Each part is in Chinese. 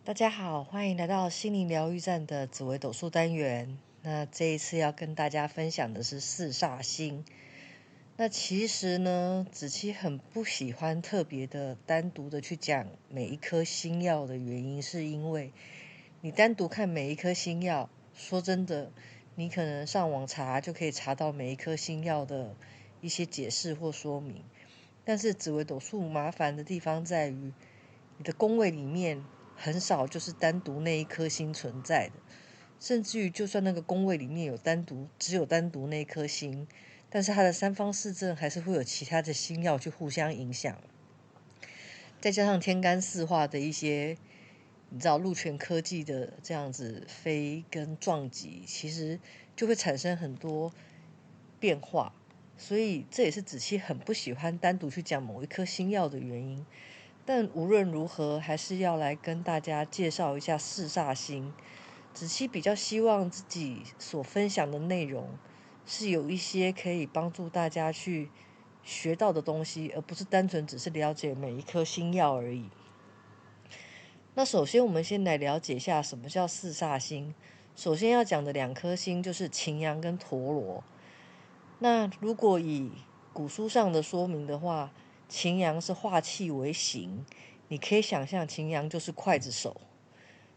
大家好，欢迎来到心灵疗愈站的紫微斗数单元。那这一次要跟大家分享的是四煞星。那其实呢，子期很不喜欢特别的单独的去讲每一颗星耀的原因，是因为你单独看每一颗星耀，说真的，你可能上网查就可以查到每一颗星耀的一些解释或说明。但是紫微斗数麻烦的地方在于，你的宫位里面很少就是单独那一颗星存在的，甚至于就算那个宫位里面只有单独那一颗星，但是它的三方四正还是会有其他的星耀去互相影响，再加上天干四化的一些，你知道禄权科技的这样子飞跟撞击，其实就会产生很多变化，所以这也是子期很不喜欢单独去讲某一颗星耀的原因。但无论如何，还是要来跟大家介绍一下四煞星。子期比较希望自己所分享的内容是有一些可以帮助大家去学到的东西，而不是单纯只是了解每一颗星耀而已。那首先，我们先来了解一下什么叫四煞星。首先要讲的两颗星就是擎羊跟陀罗。那如果以古书上的说明的话，擎羊是化气为形，你可以想象擎羊就是刽子手。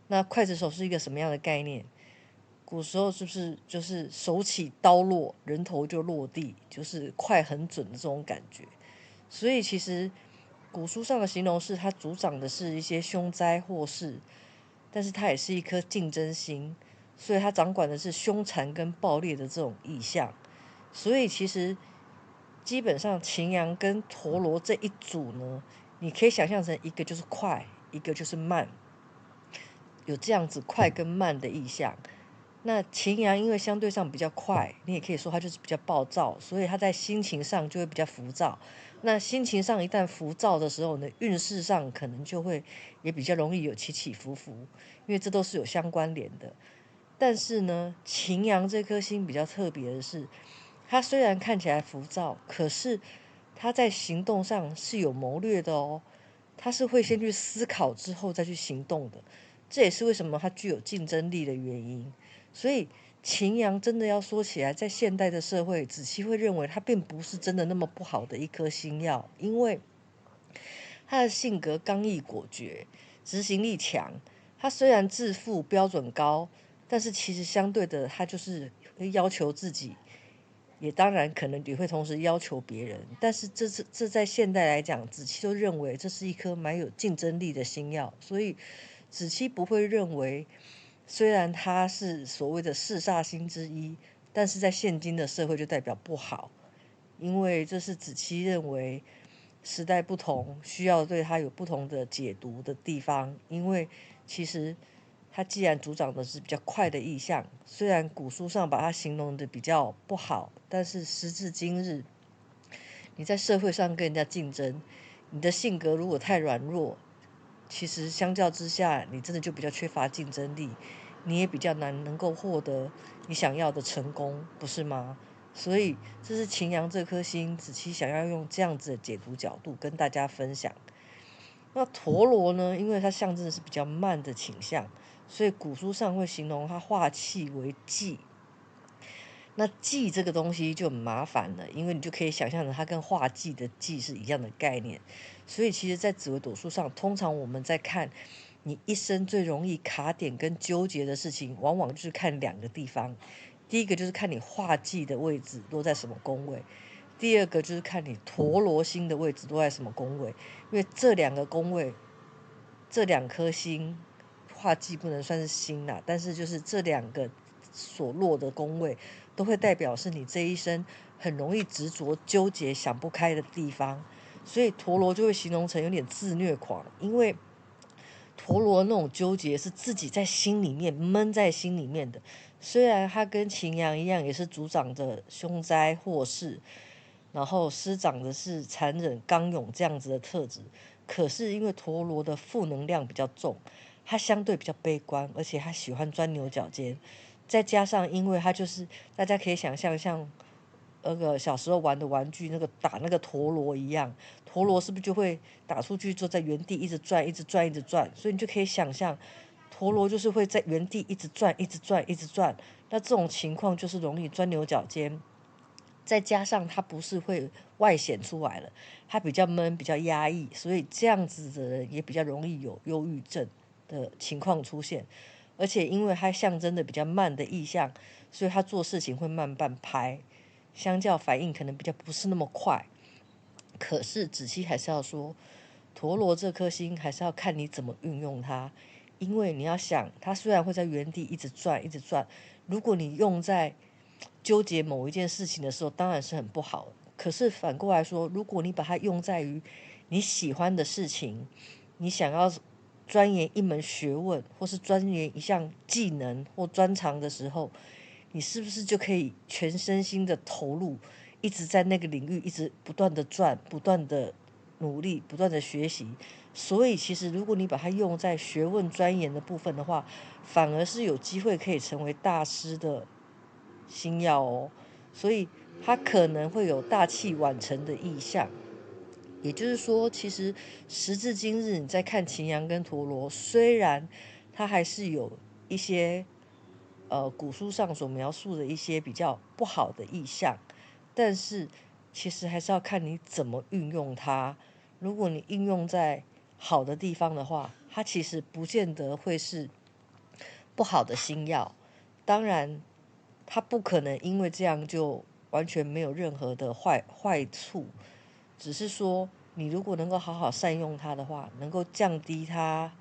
那刽子手是一个什么样的概念？古时候是不是就是手起刀落，人头就落地，就是快很准的这种感觉？所以其实古书上的形容是它主掌的是一些凶灾祸事，但是它也是一颗竞争心，所以它掌管的是凶残跟暴烈的这种意象。所以其实基本上擎羊跟陀罗这一组呢，你可以想象成一个就是快，一个就是慢，有这样子快跟慢的意象。那擎羊因为相对上比较快，你也可以说它就是比较暴躁，所以它在心情上就会比较浮躁。那心情上一旦浮躁的时候呢，运势上可能就会也比较容易有起起伏伏，因为这都是有相关联的。但是呢，擎羊这颗星比较特别的是，它虽然看起来浮躁，可是它在行动上是有谋略的哦。它是会先去思考之后再去行动的，这也是为什么它具有竞争力的原因。所以擎羊真的要说起来，在现代的社会，子期会认为它并不是真的那么不好的一颗星耀，因为他的性格刚毅果决，执行力强。他虽然自负标准高，但是其实相对的，他就是会要求自己，也当然可能也会同时要求别人。但是这在现代来讲，子期都认为这是一颗蛮有竞争力的星耀，所以子期不会认为，虽然他是所谓的四煞星之一，但是在现今的社会就代表不好，因为这是子期认为时代不同，需要对它有不同的解读的地方。因为其实它既然主掌的是比较快的意象，虽然古书上把它形容的比较不好，但是时至今日，你在社会上跟人家竞争，你的性格如果太软弱，其实相较之下，你真的就比较缺乏竞争力，你也比较难能够获得你想要的成功，不是吗？所以这是擎羊这颗星，子期想要用这样子的解读角度跟大家分享。那陀螺呢，因为它象征的是比较慢的倾向，所以古书上会形容它化气为忌。那忌这个东西就很麻烦了，因为你就可以想象成它跟化忌的忌是一样的概念。所以其实，在紫微斗数上，通常我们在看你一生最容易卡点跟纠结的事情，往往就是看两个地方。第一个就是看你化忌的位置落在什么宫位，第二个就是看你陀罗星的位置落在什么宫位。因为这两个宫位，这两颗星，化忌不能算是星啦，但是就是这两个所落的宫位，都会代表是你这一生很容易执着、纠结、想不开的地方。所以陀螺就会形容成有点自虐狂，因为陀螺那种纠结是自己在心里面闷在心里面的。虽然它跟擎羊一样，也是主掌着凶灾祸事，然后师长的是残忍刚勇这样子的特质，可是因为陀螺的负能量比较重，他相对比较悲观，而且他喜欢钻牛角尖，再加上因为他就是大家可以想象像那个小时候玩的玩具，那个打那个陀螺一样，陀螺是不是就会打出去，就在原地一直转，一直转，一直转？所以你就可以想象，陀螺就是会在原地一直转，一直转，一直转。那这种情况就是容易钻牛角尖，再加上它不是会外显出来了，它比较闷，比较压抑，所以这样子的人也比较容易有忧郁症的情况出现。而且因为它象征的比较慢的意象，所以他做事情会慢半拍，相较反应可能比较不是那么快。可是子期还是要说，陀螺这颗星还是要看你怎么运用它，因为你要想，它虽然会在原地一直转一直转，如果你用在纠结某一件事情的时候，当然是很不好。可是反过来说，如果你把它用在于你喜欢的事情，你想要钻研一门学问，或是钻研一项技能或专长的时候，你是不是就可以全身心的投入，一直在那个领域一直不断的转，不断的努力，不断的学习？所以其实如果你把它用在学问钻研的部分的话，反而是有机会可以成为大师的星耀哦。所以它可能会有大器晚成的意象。也就是说，其实时至今日，你在看擎羊跟陀螺，虽然它还是有一些古书上所描述的一些比较不好的意象，但是其实还是要看你怎么运用它。如果你运用在好的地方的话，它其实不见得会是不好的星耀。当然，它不可能因为这样就完全没有任何的坏处，只是说你如果能够好好善用它的话，能够降低它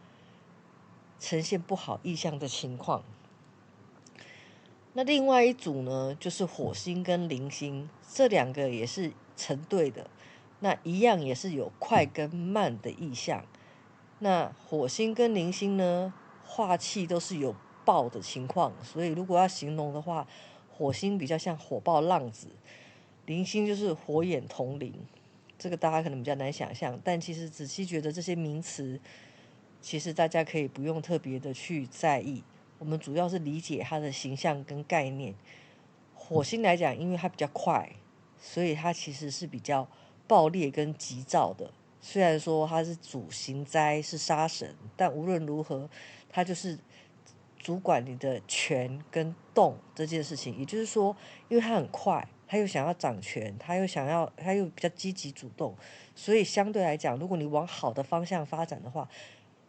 呈现不好意象的情况。那另外一组呢，就是火星跟铃星，这两个也是成对的，那一样也是有快跟慢的意象。那火星跟铃星呢，化气都是有爆的情况，所以如果要形容的话，火星比较像火爆浪子，铃星就是火眼铜铃。这个大家可能比较难想象，但其实仔细觉得这些名词，其实大家可以不用特别的去在意，我们主要是理解它的形象跟概念。火星来讲，因为它比较快，所以它其实是比较暴烈跟急躁的。虽然说它是主行灾是杀神，但无论如何，它就是主管你的权跟动这件事情。也就是说，因为它很快，他又想要掌权，他又比较积极主动，所以相对来讲，如果你往好的方向发展的话，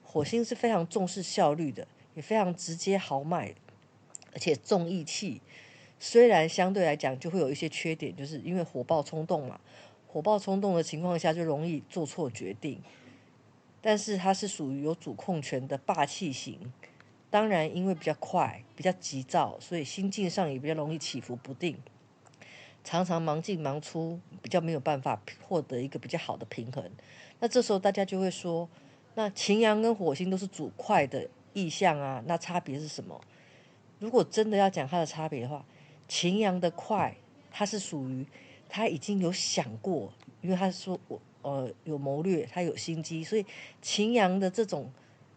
火星是非常重视效率的，也非常直接豪迈，而且重义气。虽然相对来讲就会有一些缺点，就是因为火爆冲动嘛，火爆冲动的情况下就容易做错决定。但是它是属于有主控权的霸气型，当然因为比较快、比较急躁，所以心境上也比较容易起伏不定，常常忙进忙出，比较没有办法获得一个比较好的平衡。那这时候大家就会说，那擎羊跟火星都是主快的意象啊，那差别是什么？如果真的要讲它的差别的话，擎羊的快，它是属于他已经有想过，因为他说有谋略，他有心机，所以擎羊的这种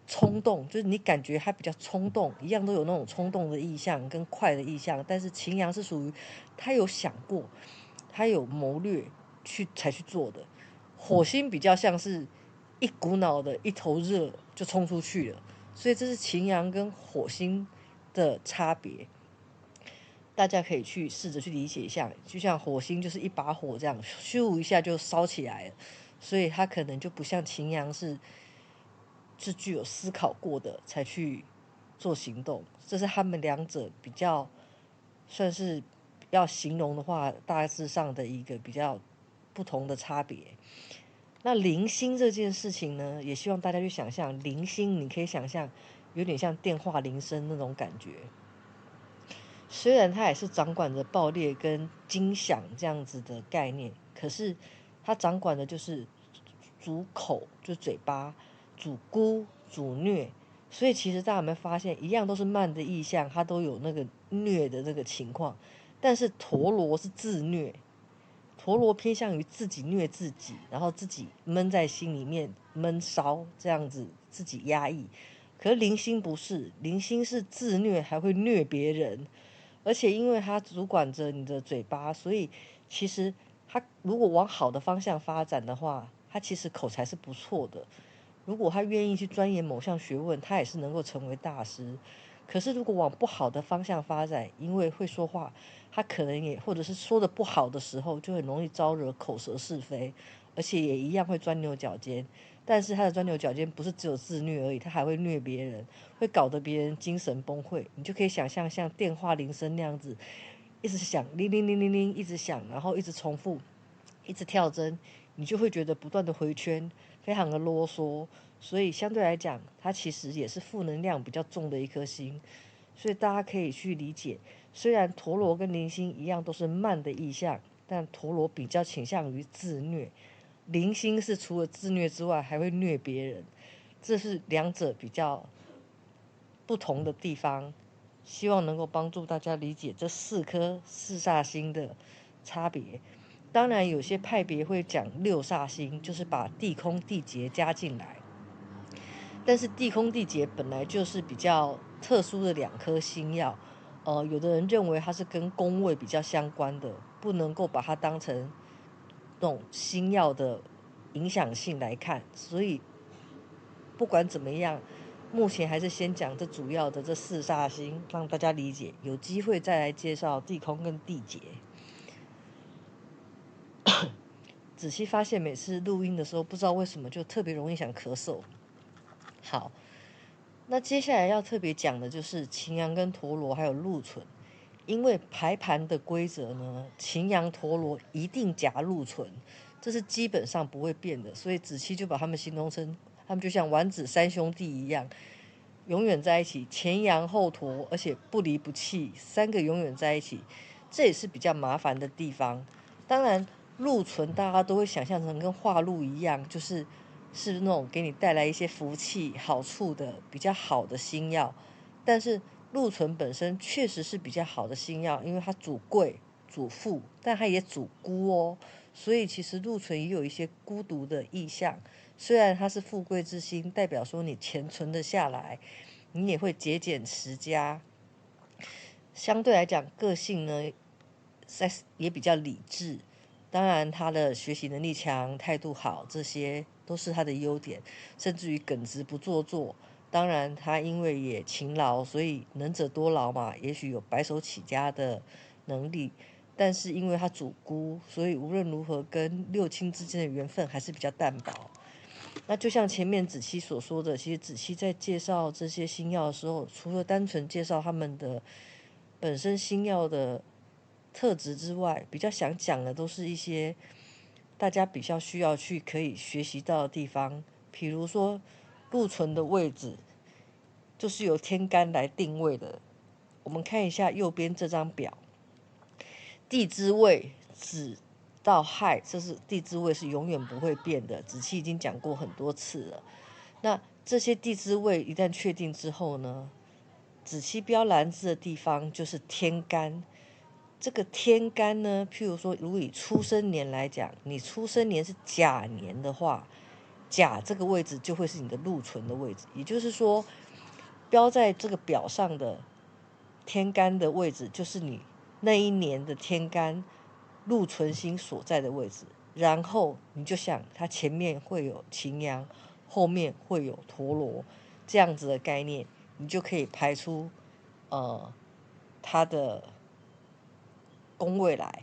冲动，就是你感觉他比较冲动，一样都有那种冲动的意向跟快的意向，但是擎羊是属于他有想过，他有谋略才去做的。火星比较像是一股脑的一头热就冲出去了，所以这是擎羊跟火星的差别。大家可以去试着去理解一下，就像火星就是一把火这样，咻一下就烧起来了，所以它可能就不像擎羊是具有思考过的才去做行动，这是他们两者比较算是要形容的话，大致上的一个比较不同的差别。那零星这件事情呢，也希望大家去想象，零星你可以想象有点像电话铃声那种感觉。虽然它也是掌管着爆裂跟惊响这样子的概念，可是它掌管的就是主口，就嘴巴，主孤，主虐。所以其实大家有没有发现，一样都是慢的意象，它都有那个虐的那个情况，但是陀螺是自虐，陀螺偏向于自己虐自己，然后自己闷在心里面闷烧这样子，自己压抑。可是零星不是，零星是自虐，还会虐别人。而且因为它主管着你的嘴巴，所以其实他如果往好的方向发展的话，他其实口才是不错的。如果他愿意去钻研某项学问，他也是能够成为大师。可是如果往不好的方向发展，因为会说话，他可能也或者是说的不好的时候，就很容易招惹口舌是非，而且也一样会钻牛角尖。但是他的钻牛角尖不是只有自虐而已，他还会虐别人，会搞得别人精神崩溃。你就可以想象像电话铃声那样子，一直响，铃铃铃铃铃，一直响，然后一直重复，一直跳针，你就会觉得不断的回圈，非常的啰嗦。所以相对来讲，它其实也是负能量比较重的一颗星。所以大家可以去理解，虽然陀螺跟铃星一样都是慢的意象，但陀螺比较倾向于自虐，铃星是除了自虐之外还会虐别人，这是两者比较不同的地方。希望能够帮助大家理解这四煞星的差别。当然，有些派别会讲六煞星，就是把地空、地劫加进来。但是地空、地劫本来就是比较特殊的两颗星耀，有的人认为它是跟宫位比较相关的，不能够把它当成那种星耀的影响性来看。所以不管怎么样，目前还是先讲这主要的这四煞星，让大家理解。有机会再来介绍地空跟地劫。仔细发现，每次录音的时候，不知道为什么就特别容易想咳嗽。好，那接下来要特别讲的就是擎羊跟陀螺还有禄存。因为排盘的规则呢，擎羊陀螺一定夹禄存，这是基本上不会变的。所以子期就把他们形容成，他们就像丸子三兄弟一样，永远在一起，前羊后陀，而且不离不弃，三个永远在一起，这也是比较麻烦的地方。当然，禄存大家都会想象成跟化禄一样，是那种给你带来一些福气好处的比较好的星耀，但是禄存本身确实是比较好的星耀，因为它主贵主富，但它也主孤哦，所以其实禄存也有一些孤独的意象。虽然它是富贵之星，代表说你钱存得下来，你也会节俭持家。相对来讲，个性呢，也比较理智。当然，他的学习能力强，态度好，这些都是他的优点，甚至于耿直不做作。当然，他因为也勤劳，所以能者多劳嘛，也许有白手起家的能力。但是因为他主孤，所以无论如何跟六亲之间的缘分还是比较淡薄。那就像前面子期所说的，其实子期在介绍这些星耀的时候，除了单纯介绍他们的本身星耀的特质之外，比较想讲的都是一些大家比较需要去可以学习到的地方，比如说禄存的位置就是由天干来定位的。我们看一下右边这张表，地支位子到亥，这是地支位是永远不会变的，子期已经讲过很多次了。那这些地支位一旦确定之后呢，子期标蓝字的地方就是天干。这个天干呢，譬如说，如果以出生年来讲，你出生年是甲年的话，甲这个位置就会是你的禄存的位置。也就是说，标在这个表上的天干的位置，就是你那一年的天干禄存星所在的位置。然后你就想，它前面会有擎羊，后面会有陀螺，这样子的概念，你就可以排出它的宫位来。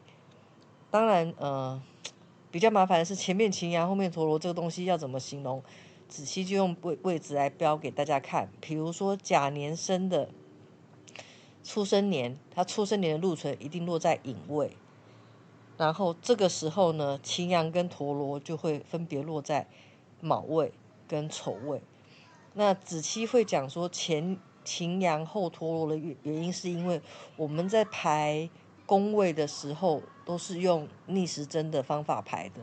当然，比较麻烦的是前面擎羊后面陀螺这个东西要怎么形容？子期就用位置来标给大家看。比如说甲年生的出生年，他出生年的禄存一定落在寅位，然后这个时候呢，擎羊跟陀螺就会分别落在卯位跟丑位。那子期会讲说前擎羊后陀螺的原因，是因为我们在排宫位的时候都是用逆时针的方法排的，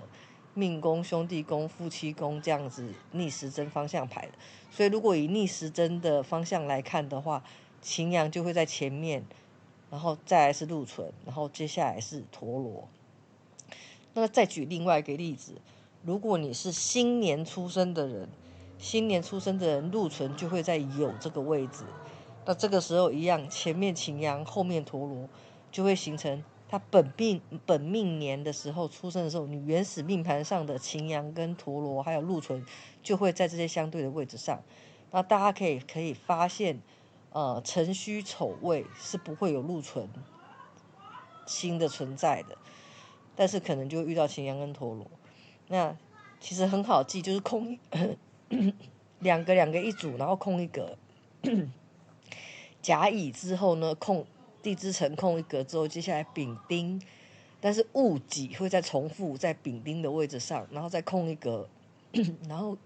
命宫、兄弟宫、夫妻宫这样子逆时针方向排的。所以如果以逆时针的方向来看的话，擎羊就会在前面，然后再来是禄存，然后接下来是陀螺。那再举另外一个例子，如果你是新年出生的人，新年出生的人禄存就会在酉这个位置。那这个时候一样，前面擎羊，后面陀螺，就会形成它本命年的时候出生的时候，你原始命盘上的擎羊跟陀罗还有禄存就会在这些相对的位置上。那大家可以发现，辰戌丑未是不会有禄存星的存在的，但是可能就会遇到擎羊跟陀罗。那其实很好记，就是空两个一组，然后空一格。甲乙之后呢，空地支辰空一格之后，接下来丙丁，但是戊己会再重复在丙丁的位置上，然后再空一格，然后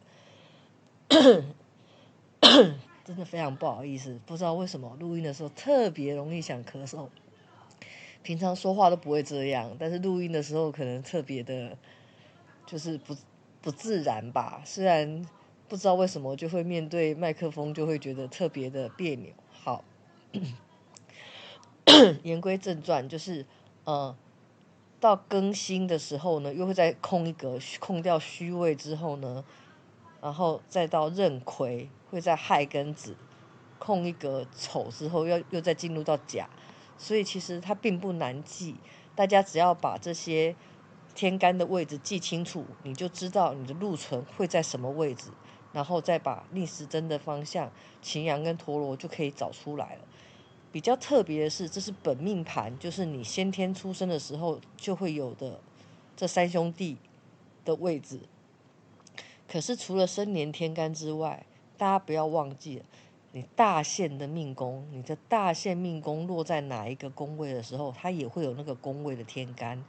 真的非常不好意思，不知道为什么录音的时候特别容易想咳嗽，平常说话都不会这样，但是录音的时候可能特别的，就是不自然吧。虽然不知道为什么就会面对麦克风就会觉得特别的别扭。好，言归正传，就是到更新的时候呢，又会再空一格，空掉虚位之后呢，然后再到壬癸，会在亥跟子空一格丑之后，又再进入到甲，所以其实它并不难记，大家只要把这些天干的位置记清楚，你就知道你的禄存会在什么位置，然后再把逆时针的方向擎羊跟陀罗就可以找出来了。比较特别的是，这是本命盘，就是你先天出生的时候就会有的这三兄弟的位置。可是除了生年天干之外，大家不要忘记了，你大限的命宫，你的大限命宫落在哪一个宫位的时候，它也会有那个宫位的天干。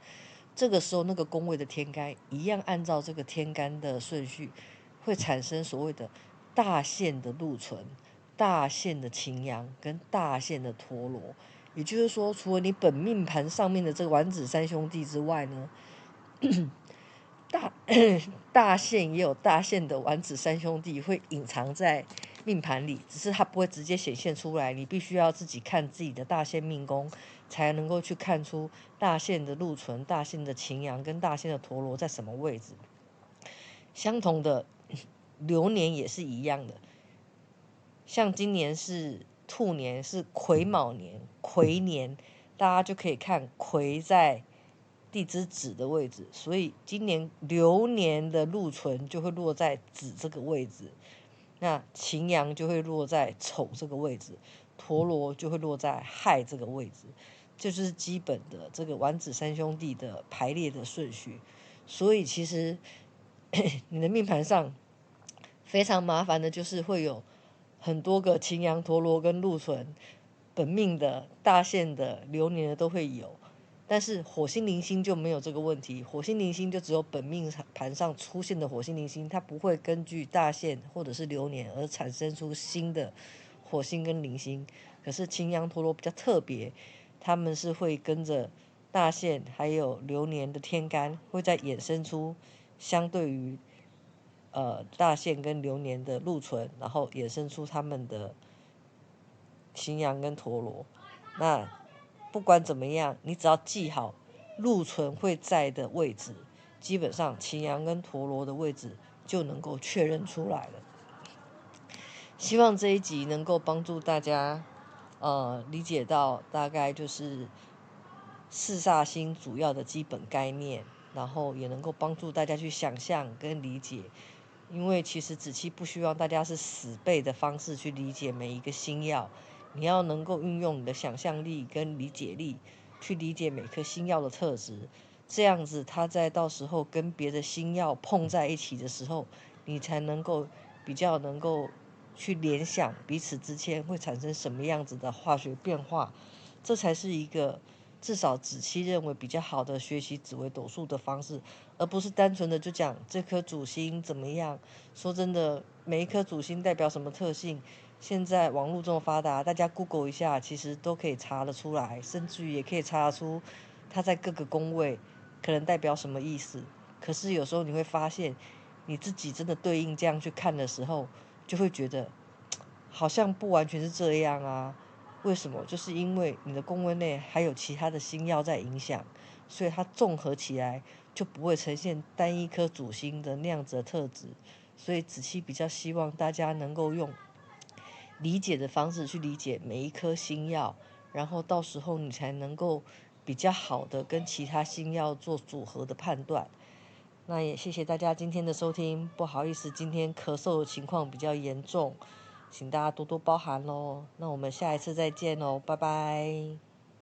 这个时候，那个宫位的天干一样按照这个天干的顺序，会产生所谓的大限的禄存、大限的擎羊跟大限的陀罗。也就是说，除了你本命盘上面的这个丸子三兄弟之外呢，大大限也有大限的丸子三兄弟会隐藏在命盘里，只是它不会直接显现出来，你必须要自己看自己的大限命宫，才能够去看出大限的禄存、大限的擎羊跟大限的陀罗在什么位置。相同的，流年也是一样的，像今年是兔年，是癸卯年、癸年，大家就可以看癸在地支子的位置，所以今年流年的禄存就会落在子这个位置，那擎羊就会落在丑这个位置，陀罗就会落在亥这个位置，这就是基本的这个丸子三兄弟的排列的顺序。所以其实你的命盘上非常麻烦的就是会有很多个擎羊、陀罗跟禄存，本命的、大限的、流年的都会有。但是火星零星就没有这个问题，火星零星就只有本命盘上出现的火星零星，它不会根据大限或者是流年而产生出新的火星跟零星。可是擎羊陀罗比较特别，他们是会跟着大限还有流年的天干，会再衍生出相对于大限跟流年的禄存，然后衍生出他们的擎羊跟陀罗。那不管怎么样，你只要记好禄存会在的位置，基本上擎羊跟陀罗的位置就能够确认出来了。希望这一集能够帮助大家，理解到大概就是四煞星主要的基本概念，然后也能够帮助大家去想象跟理解。因为其实子期不希望大家是死背的方式去理解每一个星曜，你要能够运用你的想象力跟理解力去理解每颗星曜的特质，这样子它在到时候跟别的星曜碰在一起的时候，你才能够比较能够去联想彼此之间会产生什么样子的化学变化，这才是一个至少子期认为比较好的学习紫微斗数的方式，而不是单纯的就讲这颗主星怎么样。说真的，每一颗主星代表什么特性，现在网络这么发达，大家 Google 一下，其实都可以查得出来，甚至于也可以查得出它在各个宫位可能代表什么意思。可是有时候你会发现，你自己真的对应这样去看的时候，就会觉得好像不完全是这样啊。为什么？就是因为你的宫位内还有其他的星曜在影响，所以它综合起来就不会呈现单一颗主星的那样子的特质。所以子期比较希望大家能够用理解的方式去理解每一颗星曜，然后到时候你才能够比较好的跟其他星耀做组合的判断。那也谢谢大家今天的收听，不好意思，今天咳嗽的情况比较严重，请大家多多包涵咯。那我们下一次再见咯，拜拜。